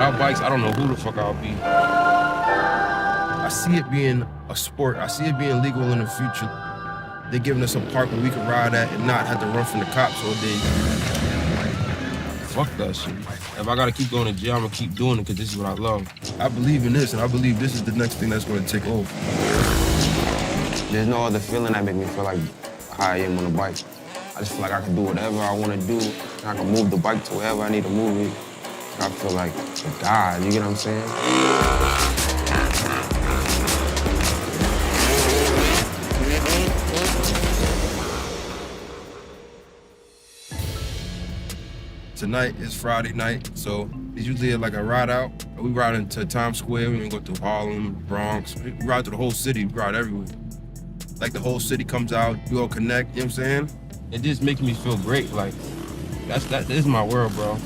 Without bikes, I don't know who the fuck I'll be. I see it being a sport. I see it being legal in the future. They're giving us a park where we can ride at and not have to run from the cops all day. Fuck that shit. If I gotta keep going to jail, I'm gonna keep doing it because this is what I love. I believe in this, and I believe this is the next thing that's gonna take over. There's no other feeling that make me feel like how I am on a bike. I just feel like I can do whatever I want to do. I can move the bike to wherever I need to move it. I feel like a god, you get what I'm saying? Tonight is Friday night, so it's usually like a ride out. We ride into Times Square, we go through Harlem, Bronx. We ride through the whole city, we ride everywhere. Like the whole city comes out, we all connect, you know what I'm saying? It just makes me feel great, like, this is my world, bro.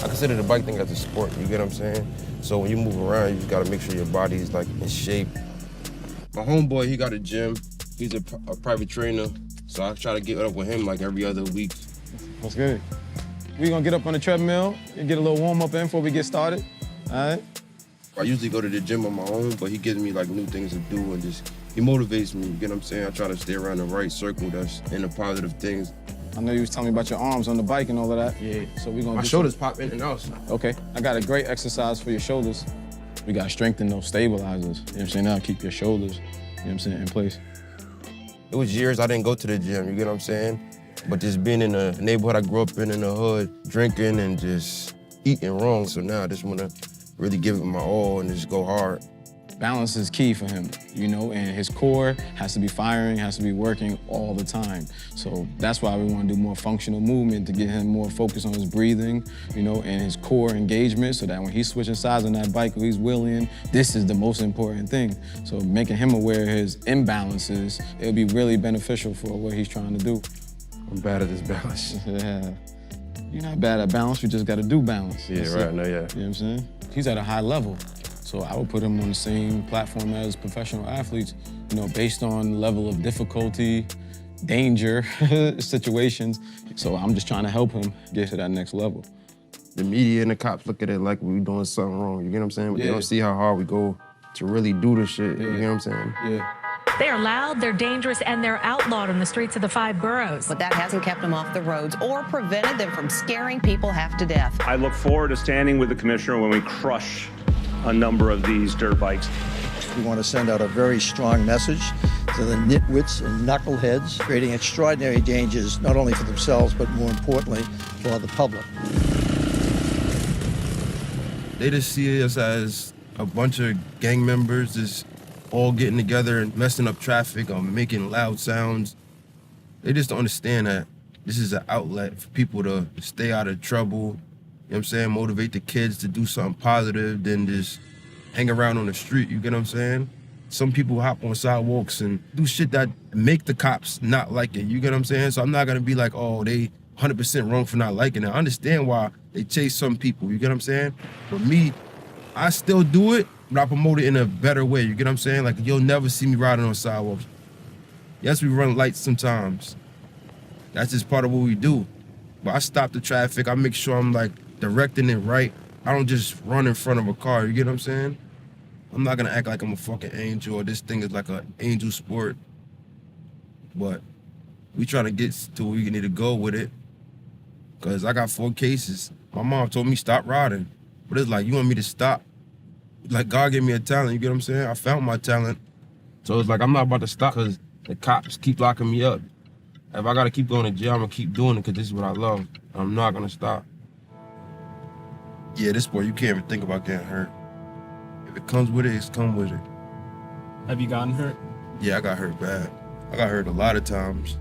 I consider the bike thing as a sport, you get what I'm saying? So when you move around, you just gotta make sure your body's like in shape. My homeboy, he got a gym. He's a private trainer, so I try to get up with him like every other week. That's good. We're gonna get up on the treadmill and get a little warm up in before we get started, all right? I usually go to the gym on my own, but he gives me like new things to do and just, he motivates me, you get what I'm saying? I try to stay around the right circle that's in the positive things. I know you was telling me about your arms on the bike and all of that. Yeah. So we're gonna My shoulders pop in and out. Okay, I got a great exercise for your shoulders. We gotta strengthen those stabilizers, you know what I'm saying? Now keep your shoulders, you know what I'm saying, in place. It was years I didn't go to the gym, you get what I'm saying? But just being in the neighborhood I grew up in the hood, drinking and just eating wrong. So now I just wanna really give it my all and just go hard. Balance is key for him, you know, and his core has to be firing, has to be working all the time. So that's why we want to do more functional movement to get him more focused on his breathing, you know, and his core engagement so that when he's switching sides on that bike or he's wheeling, this is the most important thing. So making him aware of his imbalances, it'll be really beneficial for what he's trying to do. I'm bad at this balance. Yeah. You're not bad at balance, you just got to do balance. Yeah, right, no, yeah. You know what I'm saying? He's at a high level. So I would put him on the same platform as professional athletes, you know, based on level of difficulty, danger, situations. So I'm just trying to help him get to that next level. The media and the cops look at it like we're doing something wrong, you get what I'm saying? But they don't see how hard we go to really do this shit, you get what I'm saying? Yeah. They are loud, they're dangerous, and they're outlawed on the streets of the 5 boroughs. But that hasn't kept them off the roads or prevented them from scaring people half to death. I look forward to standing with the commissioner when we crush a number of these dirt bikes. We want to send out a very strong message to the nitwits and knuckleheads, creating extraordinary dangers, not only for themselves, but more importantly, for the public. They just see us as a bunch of gang members just all getting together and messing up traffic or making loud sounds. They just don't understand that this is an outlet for people to stay out of trouble, you know what I'm saying? Motivate the kids to do something positive than just hang around on the street, you get what I'm saying? Some people hop on sidewalks and do shit that make the cops not like it, you get what I'm saying? So I'm not gonna be like, oh, they 100% wrong for not liking it. I understand why they chase some people, you get what I'm saying? For me, I still do it, but I promote it in a better way, you get what I'm saying? Like, you'll never see me riding on sidewalks. Yes, we run lights sometimes. That's just part of what we do. But I stop the traffic, I make sure I'm like directing it right. I don't just run in front of a car, you get what I'm saying? I'm not gonna act like I'm a fucking angel or this thing is like an angel sport. But we trying to get to where we need to go with it. Cause I got 4 cases. My mom told me stop riding. But it's like, you want me to stop? Like, God gave me a talent, you get what I'm saying? I found my talent. So it's like, I'm not about to stop because the cops keep locking me up. If I gotta keep going to jail, I'm gonna keep doing it because this is what I love. I'm not gonna stop. Yeah, this sport, you can't even think about getting hurt. If it comes with it, it's come with it. Have you gotten hurt? Yeah, I got hurt bad. I got hurt a lot of times.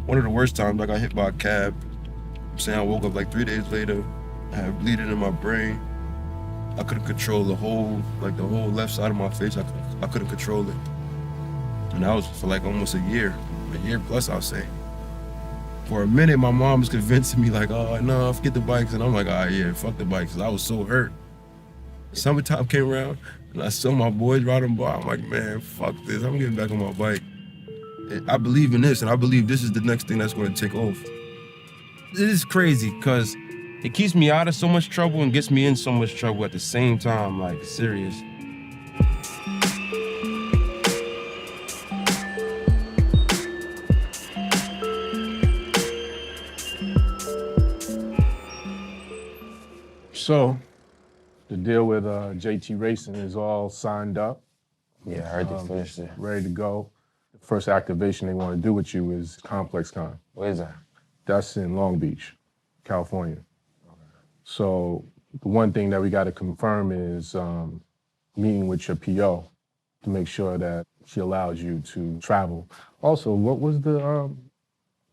One of the worst times, I got hit by a cab. I'm saying I woke up like 3 days later. I had bleeding in my brain. I couldn't control the whole left side of my face. I couldn't control it. And that was for like almost a year plus, I'll say. For a minute, my mom was convincing me like, oh, no, forget the bikes. And I'm like, oh, yeah, fuck the bikes. 'Cause I was so hurt. Summertime came around, and I saw my boys riding by. I'm like, man, fuck this. I'm getting back on my bike. I believe in this, and I believe this is the next thing that's going to take off. It is crazy, because it keeps me out of so much trouble and gets me in so much trouble at the same time, like, serious. So, the deal with JT Racing is all signed up. Yeah, I heard they finished it. Ready to go. The first activation they want to do with you is Complex Con. Where is that? That's in Long Beach, California. So the one thing that we got to confirm is meeting with your PO to make sure that she allows you to travel. Also, what was the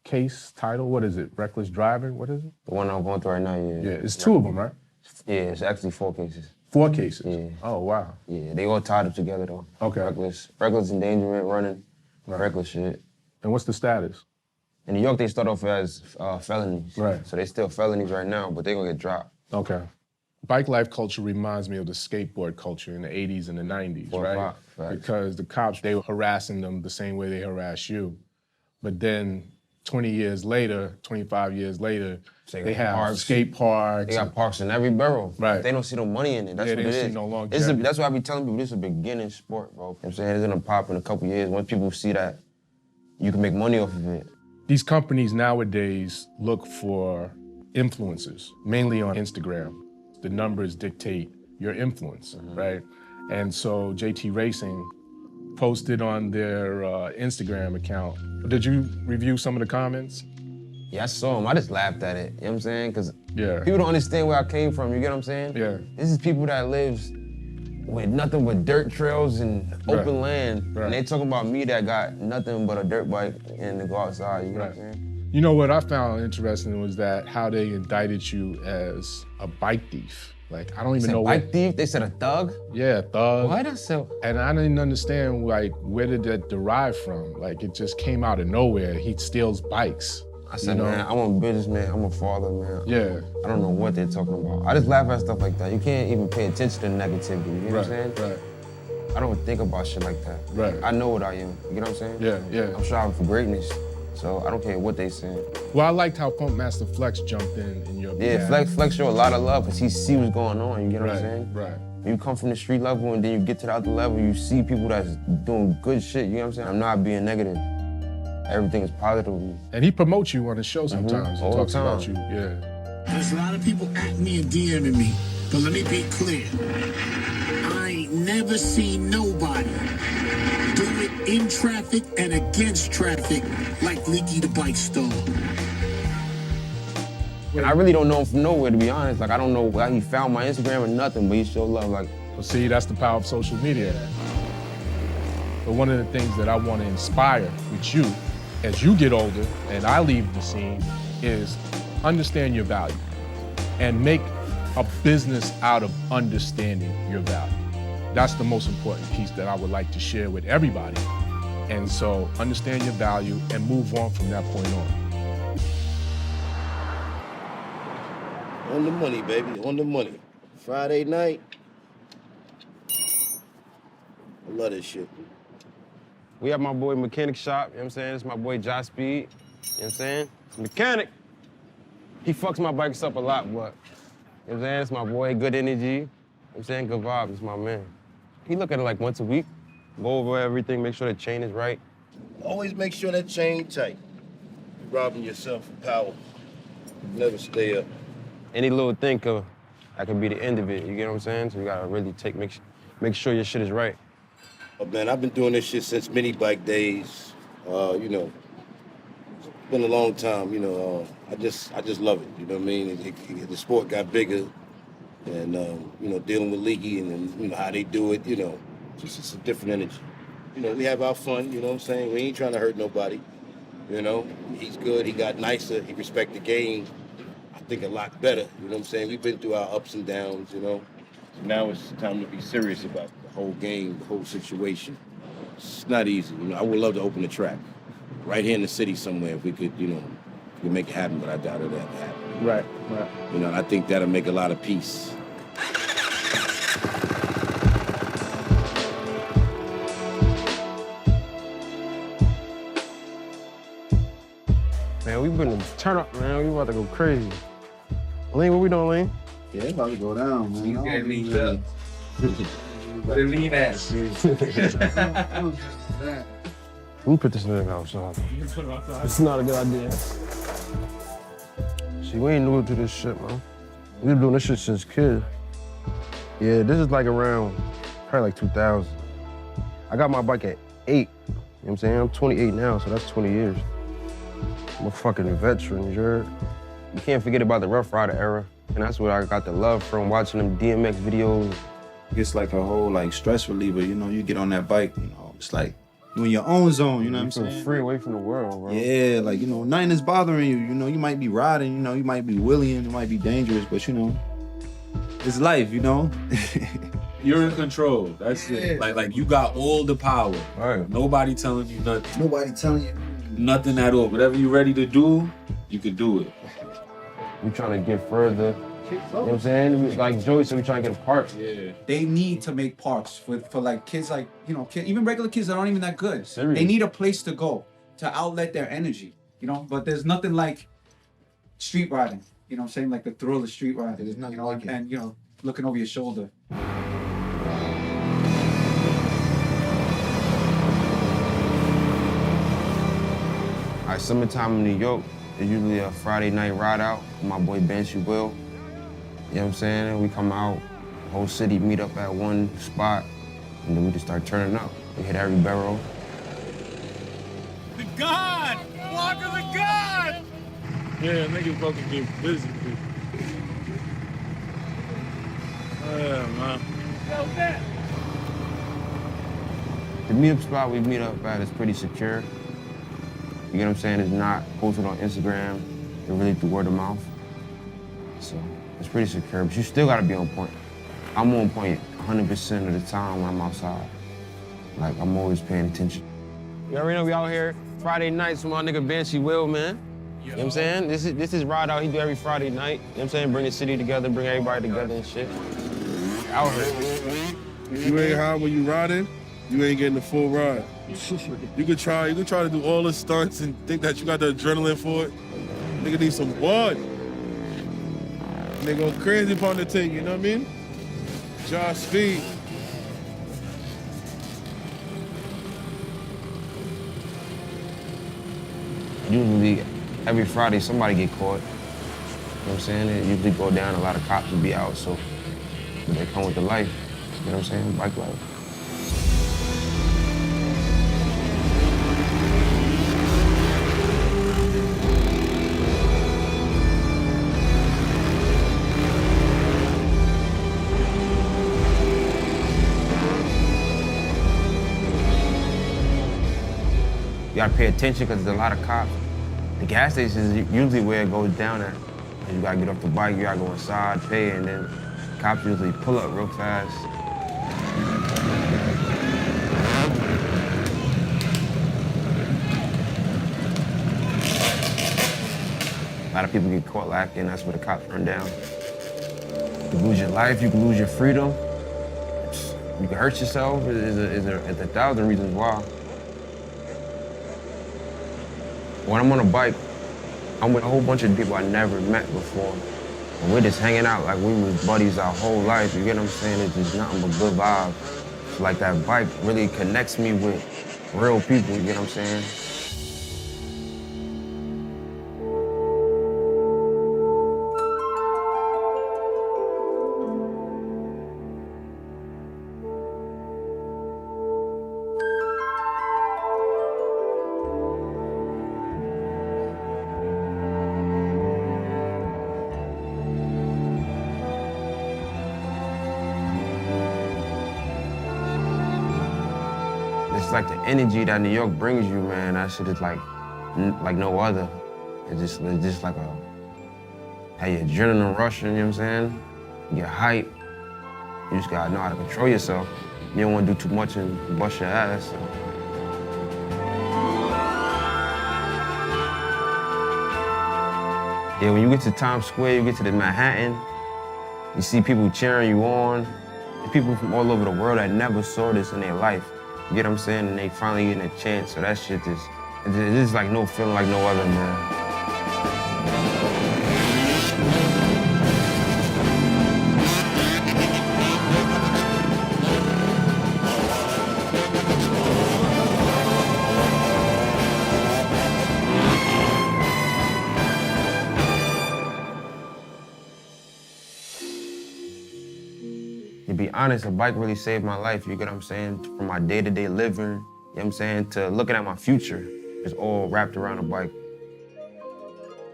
case title? What is it? Reckless driving? What is it? The one I'm going through right now, yeah. Yeah, it's 2 of them, right? Yeah, it's actually 4 cases. 4 cases? Yeah. Oh, wow. Yeah, they all tied up together though. Okay. Reckless endangerment, running, reckless shit. And what's the status? In New York, they start off as felonies. Right. So they still felonies right now, but they're gonna get dropped. Okay. Bike life culture reminds me of the skateboard culture in the 80s and the 90s, right? Because the cops, they were harassing them the same way they harass you. But then 20 years later, 25 years later, they have parks. skate parks. They got parks in every borough. Right. They don't see no money in it. That's Yeah, what they it see is. no longevity. That's why I be telling people this is a beginning sport, bro. You know what I'm saying? It's gonna pop in a couple years. Once people see that you can make money off of it. These companies nowadays look for influencers, mainly on Instagram. The numbers dictate your influence, right? And so JT Racing posted on their Instagram account. Did you review some of the comments? Yeah, I saw them. I just laughed at it. You know what I'm saying? Because Yeah. people don't understand where I came from. You get what I'm saying? Yeah. This is people that lives with nothing but dirt trails and open land. Right. And they talking about me that got nothing but a dirt bike and to go outside. You know what I'm saying? You know what I found interesting was that how they indicted you as a bike thief. Like, I don't even Said know bike thief? They said a thug? Yeah, thug. Why that's so? And I didn't understand, like, where did that derive from? Like, it just came out of nowhere. He steals bikes. I said, you know? man, I'm a businessman. I'm a father, man. Yeah. I don't know what they're talking about. I just laugh at stuff like that. You can't even pay attention to negativity. You know what I'm saying? Right. I don't think about shit like that. Right. I know what I am. You know what I'm saying? Yeah, yeah. I'm striving for greatness. So I don't care what they saying. Well, I liked how Funk Master Flex jumped in your Yeah, behalf. Flex show a lot of love because he see what's going on. You get what I'm saying? Right. You come from the street level and then you get to the other level, you see people that's doing good shit. You know what I'm saying? I'm not being negative. Everything is positive with me. And he promotes you on the show sometimes. He All the talks about time. you, yeah. There's a lot of people at me and DMing me, but let me be clear. I ain't never seen nobody do it in traffic and against traffic like Leaky the Bike Store. And I really don't know him from nowhere, to be honest. Like, I don't know how he found my Instagram or nothing, but he showed love. Like, Well, see, that's the power of social media. But one of the things that I want to inspire with you as you get older and I leave the scene is understand your value and make a business out of understanding your value. That's the most important piece that I would like to share with everybody. And so understand your value and move on from that point on. On the money, baby, on the money. Friday night. I love this shit. we have my boy Mechanic Shop, you know what I'm saying? It's my boy Josh Speed, you know what I'm saying? It's a mechanic. He fucks my bikes up a lot, but, you know what I'm saying? It's my boy, good energy, you know what I'm saying? Good vibes, it's my man. He look at it like once a week, go over everything, make sure the chain is right. Always make sure that chain tight. You're robbing yourself of power. Never stay up. Any little thing that could be the end of it, you get what I'm saying? So you gotta really make sure your shit is right. Oh, man, I've been doing this shit since mini bike days. You know, it's been a long time. You know, I just love it. You know what I mean? The sport got bigger, and you know, dealing with Leaky and you know how they do it. You know, it's a different energy. You know, we have our fun. You know what I'm saying? We ain't trying to hurt nobody. You know, he's good. He got nicer. He respect the game. I think a lot better. You know what I'm saying? We've been through our ups and downs. You know, so now it's time to be serious about the whole game, the whole situation. It's not easy. You know, I would love to open a track right here in the city somewhere if we could, you know, if we could make it happen, but I doubt it'll ever happen. Right. You know, and I think that'll make a lot of peace. Man, we been to turn up, man. We about to go crazy. Lean, what we doing, Lean? Yeah, it's about to go down, man. You get leaned up. What a lean ass. Let me put this nigga outside. It's not a good idea. See, we ain't new to this shit, man. We've been doing this shit since kids. Yeah, this is like around, probably like 2000. I got my bike at 8. You know what I'm saying? I'm 28 now, so that's 20 years. I'm a fucking veteran, you heard? You can't forget about the Rough Rider era. And that's where I got the love from, watching them DMX videos. It's like a whole like stress reliever, you know, you get on that bike, you know, it's like you in your own zone, you know what I'm saying? Free away from the world, bro. Yeah, like, you know, nothing is bothering you. You know, you might be riding, you know, you might be wheeling, it might be dangerous, but you know, it's life, you know? You're in control. That's it. Like you got all the power. Right. Nobody telling you nothing. Nobody telling you. Nothing at all. Whatever you're ready to do, you could do it. We trying to get further. You know what I'm saying? Like Joey said, we trying to get a park. Yeah. They need to make parks for like kids, like, you know, even regular kids that aren't even that good. Serious. They need a place to go to outlet their energy, you know? But there's nothing like street riding, you know what I'm saying? Like the thrill of street riding, There's nothing you know, like it. and, you know, looking over your shoulder. All right, summertime in New York, it's usually a Friday night ride out with my boy Banshee Will. You know what I'm saying? We come out, whole city meet up at one spot, and then we just start turning up. We hit every barrel. The God! Walker the God! Yeah, niggas fucking get busy, dude. Yeah, man. The meetup spot we meet up at is pretty secure. You get what I'm saying? It's not posted on Instagram. It's really through word of mouth. So it's pretty secure, but you still gotta be on point. I'm on point 100% of the time when I'm outside. Like, I'm always paying attention. You already know we out here Friday nights with my nigga Banshee Will, man. You know what I'm saying? This is ride out he do every Friday night. You know what I'm saying? Bring the city together, bring everybody together and shit. Out here. If you ain't high when you riding, you ain't getting the full ride. You could try to do all the stunts and think that you got the adrenaline for it. Nigga need some water. They go crazy upon the thing, you know what I mean? Josh speed. Usually, every Friday, somebody get caught. You know what I'm saying? It usually go down, a lot of cops will be out, so they come with the life. You know what I'm saying? Bike life. You gotta pay attention because there's a lot of cops. The gas station is usually where it goes down at. You gotta get off the bike, you gotta go inside, pay, and then cops usually pull up real fast. A lot of people get caught lacking, that's where the cops run down. You can lose your life, you can lose your freedom. You can hurt yourself, there's a 1,000 reasons why. When I'm on a bike, I'm with a whole bunch of people I never met before. And we're just hanging out like we was buddies our whole life, you get what I'm saying? It's just nothing but good vibes. So like that bike really connects me with real people, you get what I'm saying? It's like the energy that New York brings you, man. That shit is like no other. It's just like how your adrenaline rushing, you know what I'm saying? You get hype. You just gotta know how to control yourself. You don't wanna do too much and bust your ass. So. Yeah, when you get to Times Square, you get to the Manhattan, you see people cheering you on. There's people from all over the world that never saw this in their life. You get what I'm saying? And they finally getting a chance. So that shit just, it's just like no feeling like no other, man. To be honest, a bike really saved my life, you get what I'm saying? From my day-to-day living, you know what I'm saying, to looking at my future, it's all wrapped around a bike.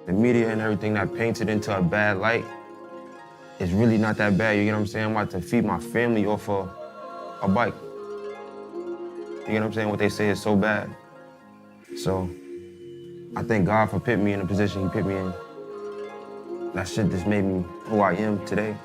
The media and everything that paints it into a bad light is really not that bad, you get what I'm saying? I'm about to feed my family off of a bike. You get what I'm saying? What they say is so bad. So, I thank God for putting me in the position he put me in. That shit just made me who I am today.